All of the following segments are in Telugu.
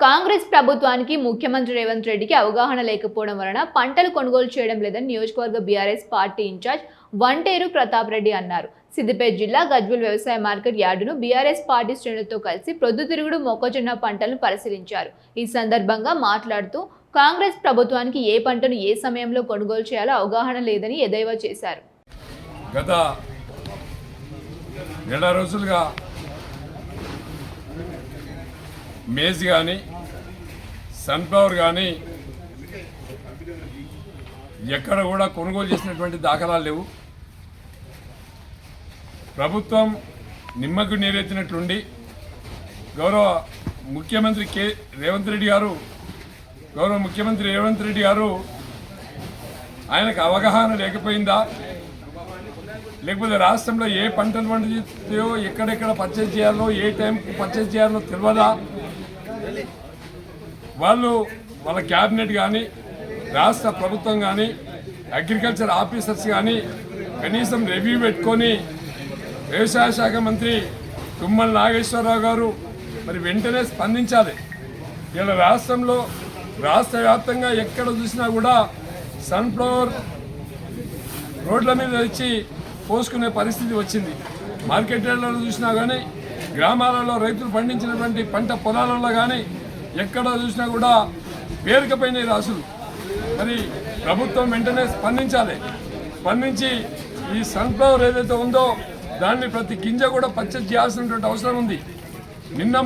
కాంగ్రెస్ ప్రభుత్వానికి ముఖ్యమంత్రి రేవంత్ రెడ్డికి అవగాహన లేకపోవడం వలన పంటలు కొనుగోలు చేయడం లేదని నియోజకవర్గ బీఆర్ఎస్ పార్టీ ఇన్ఛార్జ్ వంటేరు ప్రతాప్ రెడ్డి అన్నారు. సిద్దిపేట జిల్లా గజ్వేల్ వ్యవసాయ మార్కెట్ యార్డును బీఆర్ఎస్ పార్టీ శ్రేణులతో కలిసి ప్రొద్దుతిరుగుడు మొక్కజొన్న పంటలను పరిశీలించారు. ఈ సందర్భంగా మాట్లాడుతూ కాంగ్రెస్ ప్రభుత్వానికి ఏ పంటను ఏ సమయంలో కొనుగోలు చేయాలో అవగాహన లేదని ఎద్దేవా చేశారు. గత నెల రోజులుగా మేజ్ కానీ సన్ఫ్లవర్ కానీ ఎక్కడ కూడా కొనుగోలు చేసినటువంటి దాఖలాలు లేవు. ప్రభుత్వం నిమ్మకు నీరెత్తినట్లుండి గౌరవ ముఖ్యమంత్రి రేవంత్ రెడ్డి గారు ఆయనకు అవగాహన లేకపోయిందా, లేకపోతే రాష్ట్రంలో ఏ పంటలు పండిస్తాయో ఎక్కడెక్కడ పర్చేజ్ చేయాలో ఏ టైంకి పర్చేజ్ చేయాలో తెలియదా? వాళ్ళ క్యాబినెట్ కానీ రాష్ట్ర ప్రభుత్వం కానీ అగ్రికల్చర్ ఆఫీసర్స్ కానీ కనీసం రివ్యూ పెట్టుకొని వ్యవసాయ శాఖ మంత్రి తుమ్మల నాగేశ్వరరావు గారు మరి వెంటనే స్పందించాలి. ఇలా రాష్ట్ర వ్యాప్తంగా ఎక్కడ చూసినా కూడా సన్ఫ్లవర్ రోడ్ల మీద వచ్చి పోసుకునే పరిస్థితి వచ్చింది. మార్కెట్లలో చూసినా కానీ గ్రామాలలో రైతులు పండించినటువంటి పంట పొలాలలో కానీ ఎక్కడ చూసినా కూడా పేరుకపోయినాయి రాసులు. మరి ప్రభుత్వం వెంటనే స్పందించి ఈ సన్ఫ్లవర్ ఏదైతే ఉందో దాన్ని ప్రతి గింజ కూడా పర్చేజ్ చేయాల్సినటువంటి అవసరం ఉంది.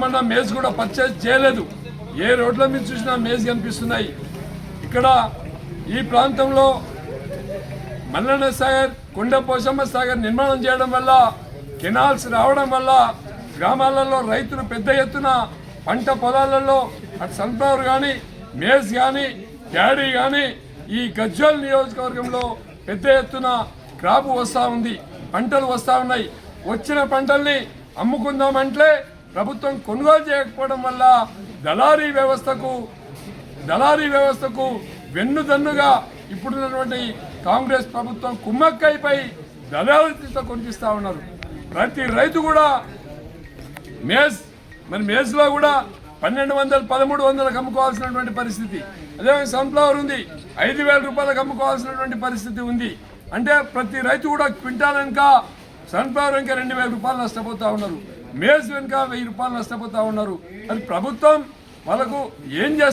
మొన్న మేజ్ కూడా పర్చేజ్ చేయలేదు. ఏ రోడ్ల మీద చూసినా మేజ్ కనిపిస్తున్నాయి. ఇక్కడ ఈ ప్రాంతంలో మల్లన్న సాగర్, కొండ పోషమ్మ సాగర్ నిర్మాణం చేయడం వల్ల, కెనాల్స్ రావడం వల్ల గ్రామాలలో రైతులు పెద్ద ఎత్తున పంట పొలాలలో అటు సన్ఫ్లవర్ కానీ మేజ్ కానీ ప్యాడీ కానీ ఈ గజ్వేల్ నియోజకవర్గంలో పెద్ద ఎత్తున క్రాప్ వస్తూ ఉంది, పంటలు వస్తూ ఉన్నాయి. వచ్చిన పంటల్ని అమ్ముకుందామంటే ప్రభుత్వం కొనుగోలు చేయకపోవడం వల్ల దళారీ వ్యవస్థకు వెన్నుదన్నుగా ఇప్పుడున్నటువంటి కాంగ్రెస్ ప్రభుత్వం కుమ్మక్కైపై దళారీతో కొనిపిస్తూ ఉన్నారు. ప్రతి రైతు కూడా మేజ్లో కూడా 1200, 1300 అమ్ముకోవాల్సినటువంటి పరిస్థితి. అదే సన్ఫ్లవర్ ఉంది 5000 రూపాయలకు అమ్ముకోవాల్సినటువంటి పరిస్థితి ఉంది. అంటే ప్రతి రైతు కూడా క్వింటాల్ వెనుక సన్ఫ్లవర్ వెనుక 2000 రూపాయలు నష్టపోతూ ఉన్నారు, మేజ్ వెనుక 1000 రూపాయలు నష్టపోతూ ఉన్నారు. అది ప్రభుత్వం వాళ్ళకు ఏం చేస్తారు?